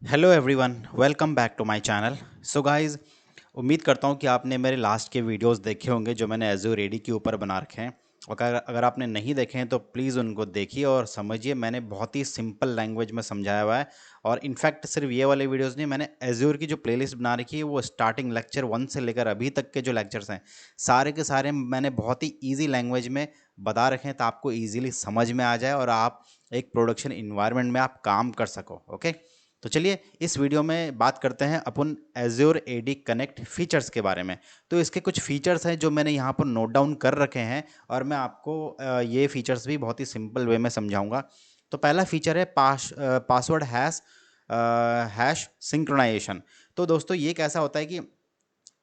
Hello everyone, welcome back to my channel. So guys, उम्मीद करता हूँ कि आपने मेरे लास्ट के वीडियोस देखे होंगे जो मैंने एज़्योर एडी के ऊपर बना रखे हैं। और अगर आपने नहीं देखे हैं तो प्लीज़ उनको देखिए और समझिए। मैंने बहुत ही सिंपल लैंग्वेज में समझाया हुआ है। और इनफैक्ट सिर्फ ये वाले वीडियोस नहीं, मैंने एज़्योर की जो प्लेलिस्ट बना रखी है वो स्टार्टिंग लेक्चर 1 से लेकर अभी तक के जो लेक्चर्स हैं सारे के सारे मैंने बहुत ही ईजी लैंग्वेज में बता रखे हैं, तो आपको ईजिली समझ में आ जाए और आप एक प्रोडक्शन इन्वायरमेंट में आप काम कर सको। ओके, तो चलिए इस वीडियो में बात करते हैं अपन एज्योर एडी कनेक्ट फीचर्स के बारे में। तो इसके कुछ फीचर्स हैं जो मैंने यहाँ पर नोट डाउन कर रखे हैं और मैं आपको ये फीचर्स भी बहुत ही सिंपल वे में समझाऊंगा। तो पहला फीचर है पासवर्ड हैश सिंक्रोनाइजेशन। तो दोस्तों ये कैसा होता है कि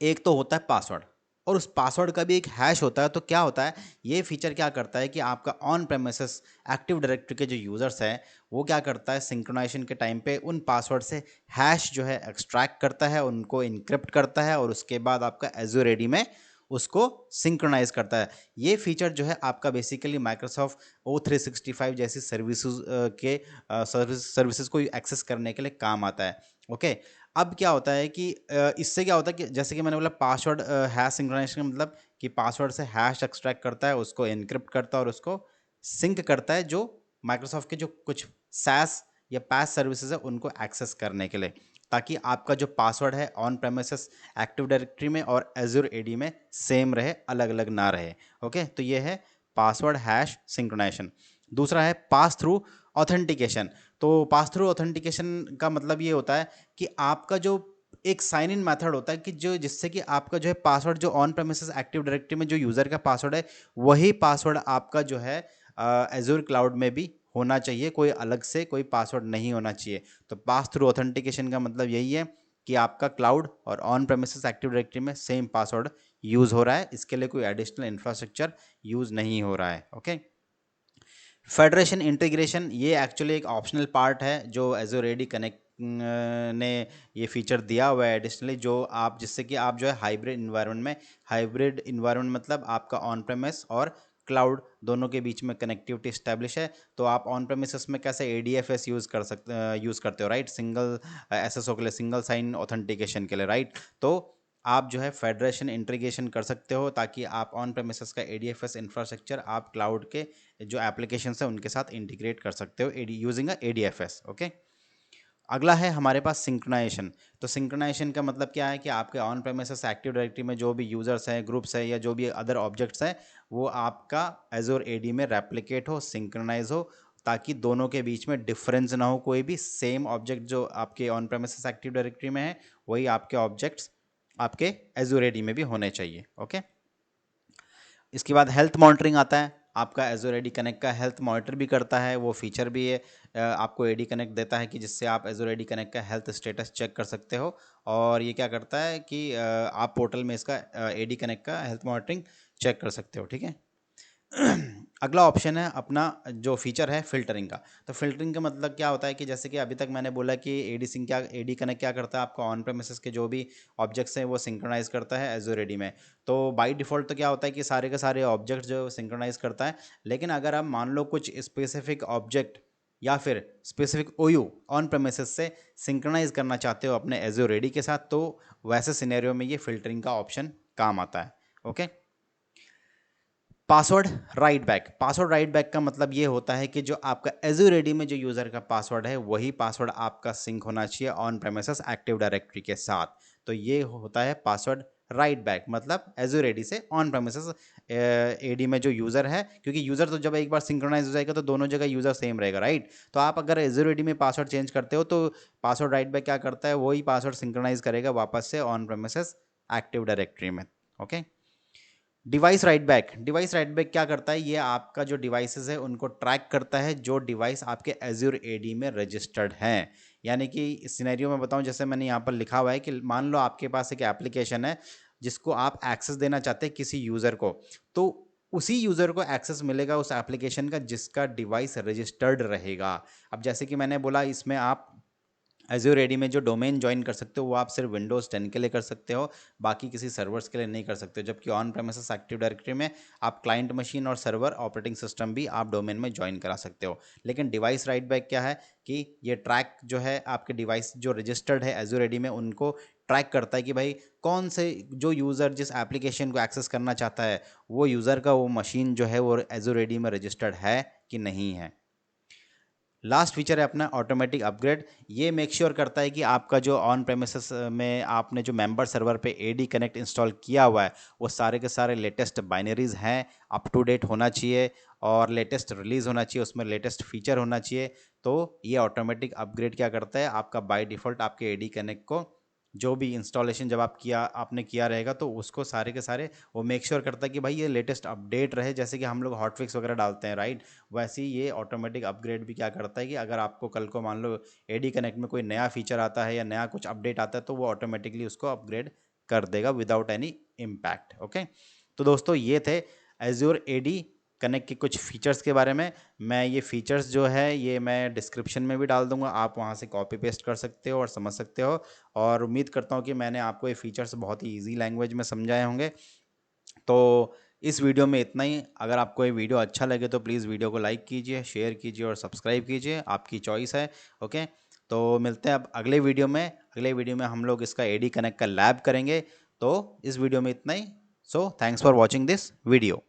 एक तो होता है पासवर्ड और उस पासवर्ड का भी एक हैश होता है। तो क्या होता है, ये फीचर क्या करता है कि आपका ऑन प्रेमिसेस एक्टिव डायरेक्टरी के जो यूज़र्स हैं वो क्या करता है, सिंक्रोनाइजेशन के टाइम पे उन पासवर्ड से हैश जो है एक्सट्रैक्ट करता है, उनको इनक्रिप्ट करता है और उसके बाद आपका एज़्योर एडी में उसको सिंक्रोनाइज करता है। ये फीचर जो है आपका बेसिकली माइक्रोसॉफ्ट O365 जैसी सर्विसेज के सर्विसेज को एक्सेस करने के लिए काम आता है। ओके, अब क्या होता है कि इससे क्या होता है कि जैसे कि मैंने बोला पासवर्ड हैश सिंक्रोनाइजेशन का मतलब कि पासवर्ड से हैश एक्सट्रैक्ट करता है, उसको एनक्रिप्ट करता है और उसको सिंक करता है जो माइक्रोसॉफ्ट के जो कुछ सैस या पैस सर्विसेज है उनको एक्सेस करने के लिए, ताकि आपका जो पासवर्ड है ऑन प्रेमिसेस एक्टिव डायरेक्टरी में और एज्योर एडी में सेम रहे, अलग अलग ना रहे। ओके, तो ये है पासवर्ड हैश सिंक्रोनाइजेशन। दूसरा है पास थ्रू ऑथेंटिकेशन। तो पास थ्रू ऑथेंटिकेशन का मतलब ये होता है कि आपका जो एक साइन इन मेथड होता है कि जो जिससे कि आपका जो है पासवर्ड जो ऑन प्रेमिसेस एक्टिव डायरेक्टरी में जो यूज़र का पासवर्ड है वही पासवर्ड आपका जो है एज्योर क्लाउड में भी होना चाहिए, कोई अलग से कोई पासवर्ड नहीं होना चाहिए। तो पास थ्रू ऑथेंटिकेशन का मतलब यही है कि आपका क्लाउड और ऑन प्रेमिसेस एक्टिव डायरेक्टरी में सेम पासवर्ड यूज़ हो रहा है, इसके लिए कोई एडिशनल इंफ्रास्ट्रक्चर यूज़ नहीं हो रहा है। ओके, फेडरेशन इंटीग्रेशन ये एक्चुअली एक ऑप्शनल पार्ट है जो एज़ोर एडी कनेक्ट ने ये फीचर दिया हुआ है एडिशनली, जो आप जिससे कि आप जो है हाइब्रिड इन्वायरमेंट मतलब आपका ऑन प्रेमिस और क्लाउड दोनों के बीच में कनेक्टिविटी स्टैब्लिश है। तो आप ऑन प्रेमिसेस में कैसे ADFS यूज़ करते हो, राइट, सिंगल SSO के लिए, सिंगल साइन ऑथेंटिकेशन के लिए, राइट। तो आप जो है फेडरेशन इंटीग्रेशन कर सकते हो ताकि आप ऑन प्रेमिसेस का ADFS इंफ्रास्ट्रक्चर आप क्लाउड के जो एप्लीकेशन है उनके साथ इंटीग्रेट कर सकते हो यूजिंग ADFS। ओके, अगला है हमारे पास सिंक्रोनाइजेशन। तो सिंक्रोनाइजेशन का मतलब क्या है कि आपके ऑन प्रेमिसेस एक्टिव डायरेक्टरी में जो भी यूजर्स हैं, ग्रुप्स हैं या जो भी अदर ऑब्जेक्ट्स हैं वो आपका एज़ोर एडी में रेप्लिकेट हो, सिंक्रोनाइज हो, ताकि दोनों के बीच में डिफरेंस ना हो। कोई भी सेम ऑब्जेक्ट जो आपके ऑन प्रेमिसेस एक्टिव डायरेक्टरी में है वही आपके ऑब्जेक्ट्स आपके एज़ोर एडी में भी होने चाहिए। ओके, इसके बाद हेल्थ मॉनिटरिंग आता है। आपका एज़ोर एडी कनेक्ट का हेल्थ मॉनिटर भी करता है, वो फीचर भी है। आपको एडी कनेक्ट देता है कि जिससे आप एज़ोर एडी कनेक्ट का हेल्थ स्टेटस चेक कर सकते हो। और ये क्या करता है कि आप पोर्टल में इसका एडी कनेक्ट का हेल्थ मॉनिटरिंग चेक कर सकते हो। ठीक है। अगला ऑप्शन है अपना जो फीचर है फिल्टरिंग का। तो फिल्टरिंग का मतलब क्या होता है कि जैसे कि अभी तक मैंने बोला कि एडी कनेक्ट क्या करता है, आपका ऑन प्रेमिसेस के जो भी ऑब्जेक्ट्स हैं वो सिंक्रोनाइज करता है एज़ोर एडी में। तो बाय डिफ़ॉल्ट तो क्या होता है कि सारे के सारे ऑब्जेक्ट्स जो सिंक्रोनाइज करता है, लेकिन अगर आप मान लो कुछ स्पेसिफिक ऑब्जेक्ट या फिर स्पेसिफिक OU ऑन प्रेमिसेस से सिंक्रोनाइज करना चाहते हो अपने एज़ोर एडी के साथ, तो वैसे सिनेरियो में ये फिल्टरिंग का ऑप्शन काम आता है। ओके, पासवर्ड राइट बैक का मतलब ये होता है कि जो आपका एज़्योर एडी में जो यूज़र का पासवर्ड है वही पासवर्ड आपका सिंक होना चाहिए ऑन प्रेमिसेस एक्टिव डायरेक्टरी के साथ। तो ये होता है पासवर्ड राइट बैक, मतलब एज़्योर एडी से ऑन प्रेमिसेस एडी में जो यूज़र है, क्योंकि यूज़र तो जब एक बार सिंक्रोनाइज हो जाएगा तो दोनों जगह यूज़र सेम रहेगा, राइट। तो आप अगर एज़्योर एडी में पासवर्ड चेंज करते हो तो पासवर्ड राइट बैक क्या करता है, वही पासवर्ड सिंक्रोनाइज करेगा वापस से ऑन प्रेमिसेस एक्टिव डायरेक्टरी में। ओके, डिवाइस राइट बैक क्या करता है, ये आपका जो डिवाइसेस है उनको ट्रैक करता है जो डिवाइस आपके एज़्योर एडी में रजिस्टर्ड हैं। यानी कि इस सिनेरियो में बताऊं, जैसे मैंने यहाँ पर लिखा हुआ है कि मान लो आपके पास एक एप्लीकेशन है जिसको आप एक्सेस देना चाहते हैं किसी यूज़र को, तो उसी यूज़र को एक्सेस मिलेगा उस एप्लीकेशन का जिसका डिवाइस रजिस्टर्ड रहेगा। अब जैसे कि मैंने बोला इसमें आप एज्योर एडी में जो डोमेन ज्वाइन कर सकते हो वो आप सिर्फ विंडोज़ 10 के लिए कर सकते हो, बाकी किसी सर्वर्स के लिए नहीं कर सकते हो। जबकि ऑन प्रेमिसेस एक्टिव डायरेक्टरी में आप क्लाइंट मशीन और सर्वर ऑपरेटिंग सिस्टम भी आप डोमेन में ज्वाइन करा सकते हो। लेकिन डिवाइस राइट बैक क्या है कि ये ट्रैक जो है आपके डिवाइस जो रजिस्टर्ड है एज्योर एडी में उनको ट्रैक करता है कि भाई कौन से जो यूज़र जिस एप्लीकेशन को एक्सेस करना चाहता है वो यूज़र का वो मशीन जो है वो एज्योर एडी में रजिस्टर्ड है कि नहीं है। लास्ट फीचर है अपना ऑटोमेटिक अपग्रेड। ये मेक श्योर करता है कि आपका जो ऑन प्रेमिसेस में आपने जो मेंबर सर्वर पे एडी कनेक्ट इंस्टॉल किया हुआ है वो सारे के सारे लेटेस्ट बाइनरीज हैं, अप टू डेट होना चाहिए और लेटेस्ट रिलीज होना चाहिए, उसमें लेटेस्ट फीचर होना चाहिए। तो ये ऑटोमेटिक अपग्रेड क्या करता है, आपका बाय डिफ़ॉल्ट आपके एडी कनेक्ट को जो भी इंस्टॉलेशन जब आपने किया रहेगा तो उसको सारे के सारे वो मेक श्योर करता है कि भाई ये लेटेस्ट अपडेट रहे। जैसे कि हम लोग हॉटफिक्स वगैरह डालते हैं राइट, वैसे ही ये ऑटोमेटिक अपग्रेड भी क्या करता है कि अगर आपको कल को मान लो एडी कनेक्ट में कोई नया फीचर आता है या नया कुछ अपडेट आता है तो वो ऑटोमेटिकली उसको अपग्रेड कर देगा विदाउट एनी इम्पैक्ट। ओके, तो दोस्तों ये थे एज्योर एडी कनेक्ट के कुछ फीचर्स के बारे में। मैं ये फीचर्स जो है ये मैं डिस्क्रिप्शन में भी डाल दूंगा, आप वहाँ से कॉपी पेस्ट कर सकते हो और समझ सकते हो। और उम्मीद करता हूँ कि मैंने आपको ये फीचर्स बहुत ही ईजी लैंग्वेज में समझाए होंगे। तो इस वीडियो में इतना ही। अगर आपको ये वीडियो अच्छा लगे तो प्लीज़ वीडियो को लाइक कीजिए, शेयर कीजिए और सब्सक्राइब कीजिए, आपकी चॉइस है। ओके, तो मिलते हैं अब अगले वीडियो में। अगले वीडियो में हम लोग इसका एडी कनेक्ट का लैब करेंगे। तो इस वीडियो में इतना ही। So thanks for watching this video.